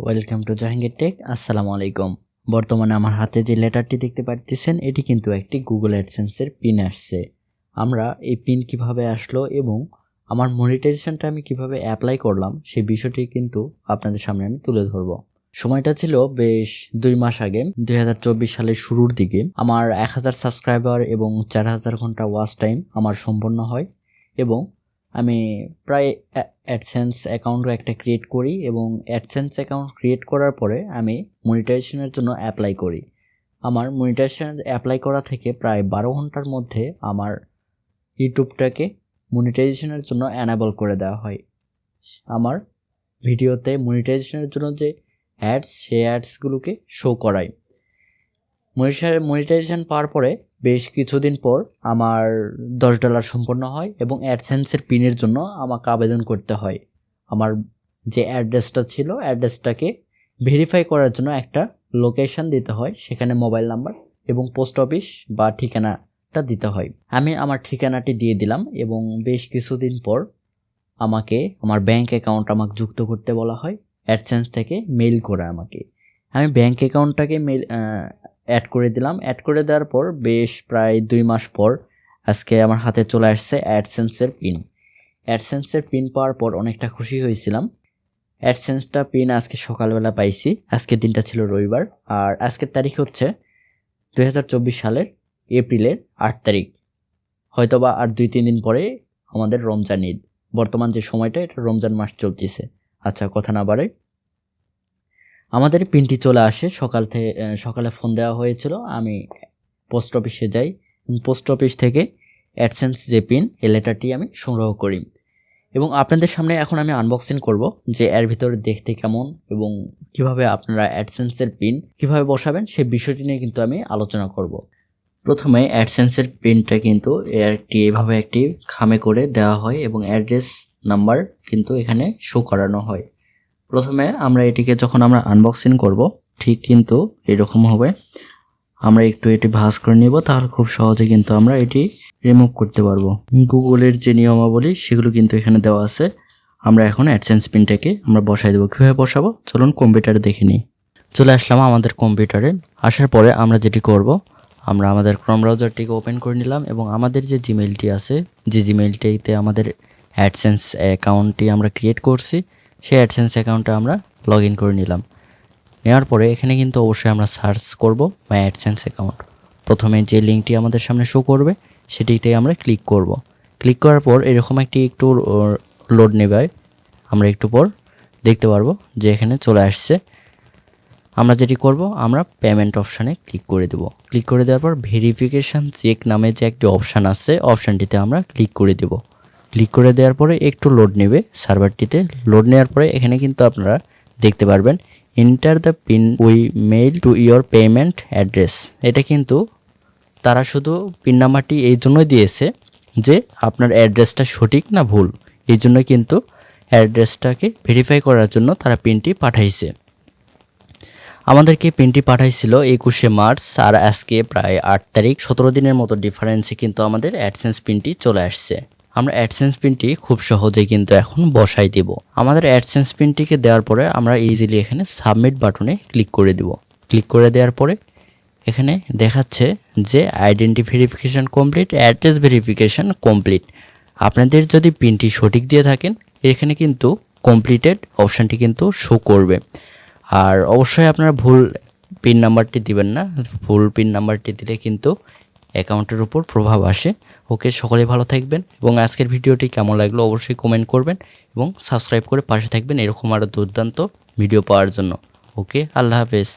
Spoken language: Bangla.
Welcome to Jahangir take. আসসালামু আলাইকুম। বর্তমানে আমার হাতে যে লেটারটি দেখতে পাচ্ছেন এটি কিন্তু একটি গুগল অ্যাডসেন্সের পিন আসছে। আমরা এই পিন কিভাবে আসলো এবং আমার মনিটাইজেশনটা আমি কিভাবে অ্যাপ্লাই করলাম সেই বিষয়টি কিন্তু আপনাদের সামনে আমি তুলে ধরব। সময়টা ছিল বেশ 2 মাস আগে, 2024 সালের শুরুর দিকে। আমার 1000 সাবস্ক্রাইবার এবং 4000 ঘন্টা ওয়াচ টাইম আমার সম্পন্ন হয় এবং আমি প্রায় অ্যাডসেন্স অ্যাকাউন্টও একটা ক্রিয়েট করি এবং অ্যাডসেন্স অ্যাকাউন্ট ক্রিয়েট করার পরে আমি মনিটাইজেশনের জন্য অ্যাপ্লাই করি। আমার মনিটাইজেশন অ্যাপ্লাই করা থেকে প্রায় 12 ঘন্টার মধ্যে আমার ইউটিউবটাকে মনিটাইজেশনের জন্য অ্যানাবল করে দেওয়া হয়। আমার ভিডিওতে মনিটাইজেশনের জন্য যে অ্যাডস, সেই অ্যাডসগুলোকে শো করাই। মনিটাইজেশন পাওয়ার পরে বেশ কিছুদিন পর আমার $10 সম্পন্ন হয় এবং অ্যাডসেন্সের পিনের জন্য আমাকে আবেদন করতে হয়। আমার যে অ্যাড্রেসটা ছিল অ্যাড্রেসটাকে ভেরিফাই করার জন্য একটা লোকেশন দিতে হয়, সেখানে মোবাইল নাম্বার এবং পোস্ট অফিস বা ঠিকানাটা দিতে হয়। আমি আমার ঠিকানাটি দিয়ে দিলাম এবং বেশ কিছুদিন পর আমাকে আমার ব্যাংক অ্যাকাউন্ট আমাকে যুক্ত করতে বলা হয় অ্যাডসেন্স থেকে মেইল করে আমাকে। আমি ব্যাংক অ্যাকাউন্টটাকে অ্যাড করে দিলাম। অ্যাড করে দেওয়ার পর বেশ প্রায় 2 মাস পর আজকে আমার হাতে চলে আসছে অ্যাডসেন্সের পিন। অ্যাডসেন্সের পিন পাওয়ার পর অনেকটা খুশি হয়েছিলাম। অ্যাডসেন্সটা পিন আজকে সকালবেলা পাইছি। আজকের দিনটা ছিল রবিবার আর আজকের তারিখ হচ্ছে 2024 সালের এপ্রিলের 8 তারিখ। হয়তোবা আর 2-3 দিন পরে আমাদের রমজান ঈদ। বর্তমান যে সময়টা এটা রমজান মাস চলতেছে। আচ্ছা, কথা না বাড়াই, আমাদের পিনটি চলে আসে। সকালে ফোন দেওয়া হয়েছিল। আমি পোস্ট অফিসে যাই এবং পোস্ট অফিস থেকে অ্যাডসেন্স যে পিন এই লেটারটি আমি সংগ্রহ করি এবং আপনাদের সামনে এখন আমি আনবক্সিং করব যে এর ভিতরে দেখতে কেমন এবং কিভাবে আপনারা অ্যাডসেন্সের পিন কিভাবে বসাবেন সেই বিষয়টি নিয়ে কিন্তু আমি আলোচনা করব। প্রথমে অ্যাডসেন্সের পিনটা কিন্তু এইভাবে একটি খামে করে দেওয়া হয় এবং অ্যাড্রেস নাম্বার কিন্তু এখানে শো করানো হয়। প্রথমে আমরা এটিকে যখন আমরা আনবক্সিং করব ঠিক কিন্তু এরকম হবে। আমরা একটু এটি ভাঁজ করে নিব, তাহলে খুব সহজে কিন্তু আমরা এটি রিমুভ করতে পারবো। গুগলের যে নিয়মাবলী সেগুলো কিন্তু এখানে দেওয়া আছে। আমরা এখন অ্যাডসেন্স পিনটাকে আমরা বসাই দেবো। কীভাবে বসাবো চলুন কম্পিউটারে দেখে নিই। চলে আসলাম আমাদের কম্পিউটারে। আসার পরে আমরা যেটি করব, আমরা আমাদের ক্রোম ব্রাউজারটিকে ওপেন করে নিলাম এবং আমাদের যে জিমেইলটি আছে, যে জিমেইলটিতে আমাদের অ্যাডসেন্স অ্যাকাউন্টটি আমরা ক্রিয়েট করছি, সেই অ্যাডসেন্স অ্যাকাউন্টে আমরা লগ ইন করে নিলাম। নেওয়ার পরে এখানে কিন্তু অবশ্যই আমরা সার্চ করব মাই অ্যাডসেন্স অ্যাকাউন্ট। প্রথমে যে লিঙ্কটি আমাদের সামনে শো করবে সেটিতে আমরা ক্লিক করব। ক্লিক করার পর এরকম একটু লোড নেবে। আমরা একটু পর দেখতে পারবো যে এখানে চলে আসছে। আমরা যেটি করব, আমরা পেমেন্ট অপশানে ক্লিক করে দেব। ক্লিক করে দেওয়ার পর ভেরিফিকেশান চেক নামে যে একটি অপশান আছে, অপশানটিতে আমরা ক্লিক করে দেব। ক্লিক করে দেওয়ার পরে একটু লোড নেবে সার্ভারটিতে। লোড নেওয়ার পরে এখানে কিন্তু আপনারা দেখতে পারবেন enter the pin we mail to your payment address. এটা কিন্তু তারা শুধু পিন নাম্বারটি এই জন্যই দিয়েছে যে আপনার অ্যাড্রেসটা সঠিক না ভুল, এই জন্য কিন্তু অ্যাড্রেসটাকে ভেরিফাই করার জন্য তারা পিনটি পাঠাইছে। আমাদেরকে পিনটি পাঠাইছিল 21শে মার্চ আর আজকে প্রায় 8 তারিখ। 17 দিনের মতো ডিফারেন্সে কিন্তু আমাদের অ্যাডসেন্স পিনটি চলে আসছে। আমরা অ্যাডসেন্স পিনটি খুব সহজেই কিন্তু এখন বসাই দেব। আমাদের অ্যাডসেন্স পিনটিকে দেওয়ার পরে আমরা ইজিলি এখানে সাবমিট বাটনে ক্লিক করে দেব। ক্লিক করে দেওয়ার পরে এখানে দেখাচ্ছে যে identity verification complete, address verification complete. আপনাদের যদি পিনটি সঠিক দিয়ে থাকেন এখানে কিন্তু কমপ্লিটেড অপশানটি কিন্তু শো করবে। আর অবশ্যই আপনারা ভুল পিন নাম্বারটি দিবেন না। ভুল পিন নাম্বারটি দিলে কিন্তু অ্যাকাউন্টের উপর প্রভাব আসে। ওকে, সকলে ভালো থাকবেন এবং আজকের ভিডিওটি কেমন লাগলো অবশ্যই কমেন্ট করবেন এবং সাবস্ক্রাইব করে পাশে থাকবেন এরকম আরও দুর্দান্ত ভিডিও পাওয়ার জন্য। ওকে, আল্লাহ হাফেজ।